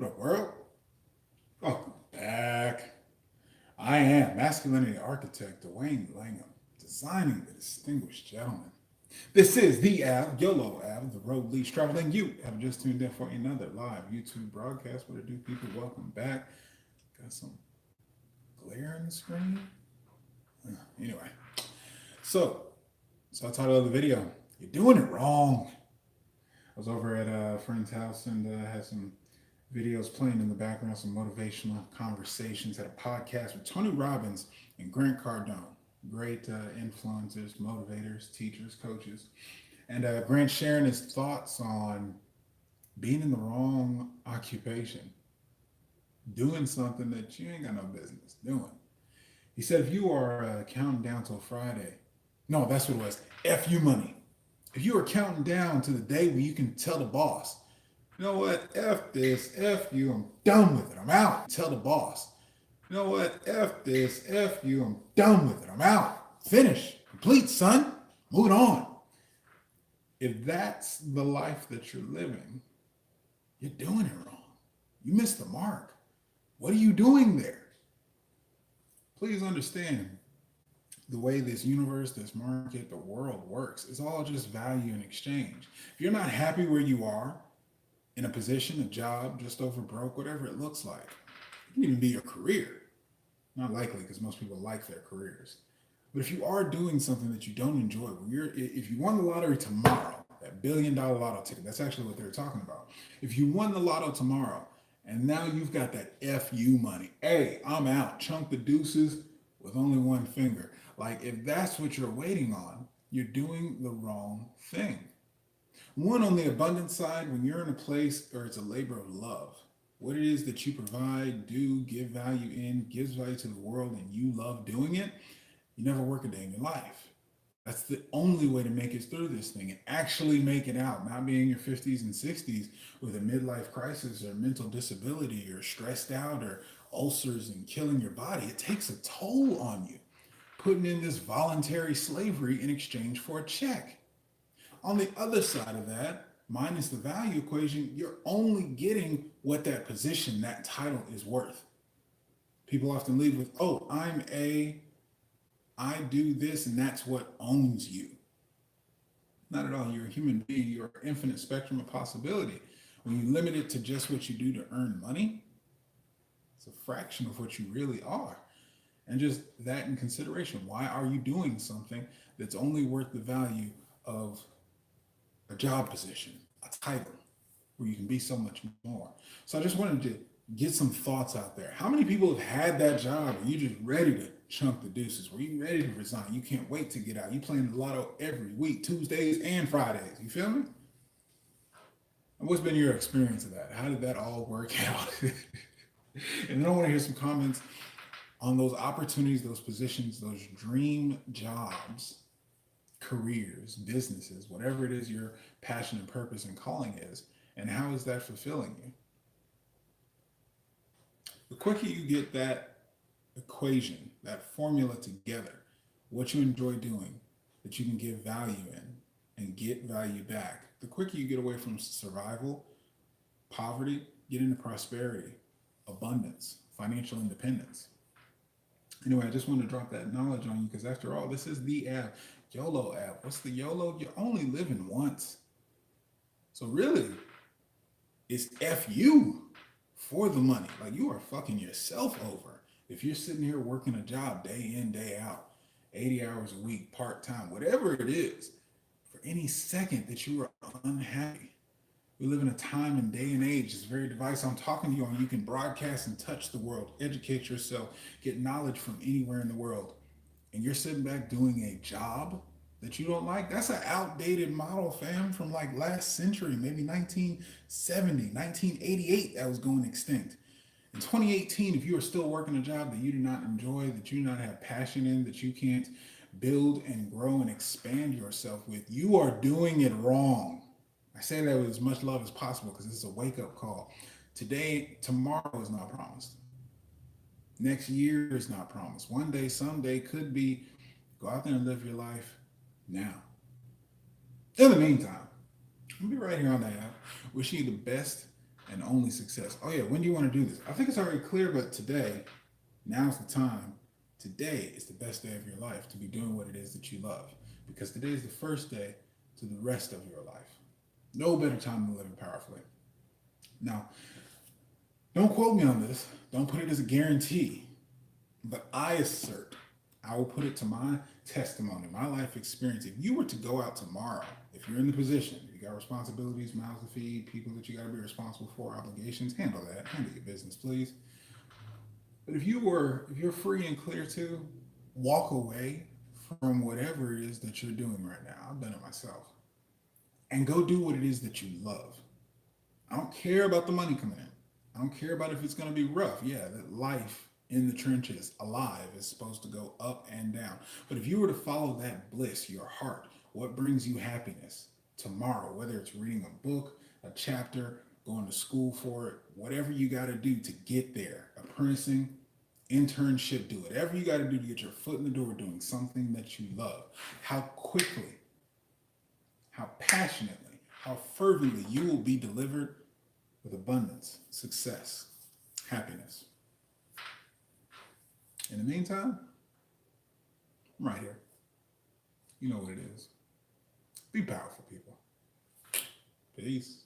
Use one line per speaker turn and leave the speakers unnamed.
What up, world? Welcome back. I am masculinity architect Dwayne Langham, designing the distinguished gentleman. This is the Yolo Ave, the road least traveling. You have just tuned in for another live YouTube broadcast. What it do, people? Welcome back. Got some glare in the screen. Anyway, so so I titled of the video, "You're doing it wrong." I was over at a friend's house and had some videos playing in the background, some motivational conversations. Had a podcast with Tony Robbins and Grant Cardone, great influencers, motivators, teachers, coaches. And Grant sharing his thoughts on being in the wrong occupation, doing something that you ain't got no business doing. He said, if you are counting down till Friday, no, that's what it was, F you money. If you are counting down to the day where you can tell the boss, you know what, F this, F you, I'm done with it, I'm out. Tell the boss, you know what, F this, F you, I'm done with it, I'm out. Finish, complete, son, moving on. If that's the life that you're living, you're doing it wrong. You missed the mark. What are you doing there? Please understand the way this universe, this market, the world works. It's all just value and exchange. If you're not happy where you are, in a position, a job, just over broke, whatever it looks like, it can even be your career. Not likely because most people like their careers. But if you are doing something that you don't enjoy, if you won the lottery tomorrow, that $1 billion lotto ticket, that's actually what they're talking about. If you won the lotto tomorrow and now you've got that FU money, hey, I'm out, chunk the deuces with only one finger. Like if that's what you're waiting on, you're doing the wrong thing. One, on the abundance side, when you're in a place where it's a labor of love, what it is that you provide, do, give value in, gives value to the world, and you love doing it, you never work a day in your life. That's the only way to make it through this thing and actually make it out, not being in your 50s and 60s with a midlife crisis or mental disability or stressed out or ulcers and killing your body. It takes a toll on you, putting in this voluntary slavery in exchange for a check. On the other side of that, minus the value equation, you're only getting what that position, that title is worth. People often leave with, oh, I do this, and that's what owns you. Not at all. You're a human being. You're an infinite spectrum of possibility. When you limit it to just what you do to earn money, it's a fraction of what you really are. And just that in consideration. Why are you doing something that's only worth the value of a job position, a title, where you can be so much more? So I just wanted to get some thoughts out there. How many people have had that job where you just ready to chunk the deuces, where you ready to resign? You can't wait to get out. You playing the lotto every week, Tuesdays and Fridays. You feel me? And what's been your experience of that? How did that all work out? And I want to hear some comments on those opportunities, those positions, those dream jobs, careers, businesses, whatever it is your passion and purpose and calling is, and how is that fulfilling you? The quicker you get that equation, that formula together, what you enjoy doing, that you can give value in and get value back, the quicker you get away from survival, poverty, get into prosperity, abundance, financial independence. Anyway, I just want to drop that knowledge on you because after all, this is the app, YOLO app. What's the YOLO? You're only living once. So really, it's F you for the money. Like you are fucking yourself over if you're sitting here working a job day in, day out, 80 hours a week, part time, whatever it is, for any second that you are unhappy. We live in a time and day and age, this very device I'm talking to you on, you can broadcast and touch the world, educate yourself, get knowledge from anywhere in the world. And you're sitting back doing a job that you don't like. That's an outdated model, fam, from like last century, maybe 1970, 1988, that was going extinct. In 2018, if you are still working a job that you do not enjoy, that you do not have passion in, that you can't build and grow and expand yourself with, you are doing it wrong. I say that with as much love as possible because it's a wake up call. Today, tomorrow is not promised. Next year is not promised. One day, someday could be. Go out there and live your life now. In the meantime, I'll be right here on the app. Wishing you the best and only success. Oh yeah, when do you want to do this? I think it's already clear, but today, now's the time. Today is the best day of your life to be doing what it is that you love, because today is the first day to the rest of your life. No better time than living powerfully. Now, don't quote me on this. Don't put it as a guarantee, but I assert, I will put it to my testimony, my life experience. If you were to go out tomorrow, if you're in the position, you got responsibilities, mouths to feed, people that you got to be responsible for, obligations, handle that. Handle your business, please. But if you're free and clear to walk away from whatever it is that you're doing right now, I've done it myself, and go do what it is that you love. I don't care about the money coming in. I don't care about if it's going to be rough. Yeah, that life in the trenches, alive, is supposed to go up and down. But if you were to follow that bliss, your heart, what brings you happiness tomorrow, whether it's reading a book, a chapter, going to school for it, whatever you got to do to get there, apprenticing, internship, do whatever you got to do to get your foot in the door doing something that you love. How quickly, how passionately, how fervently you will be delivered with abundance, success, happiness. In the meantime, I'm right here. You know what it is. Be powerful, people. Peace.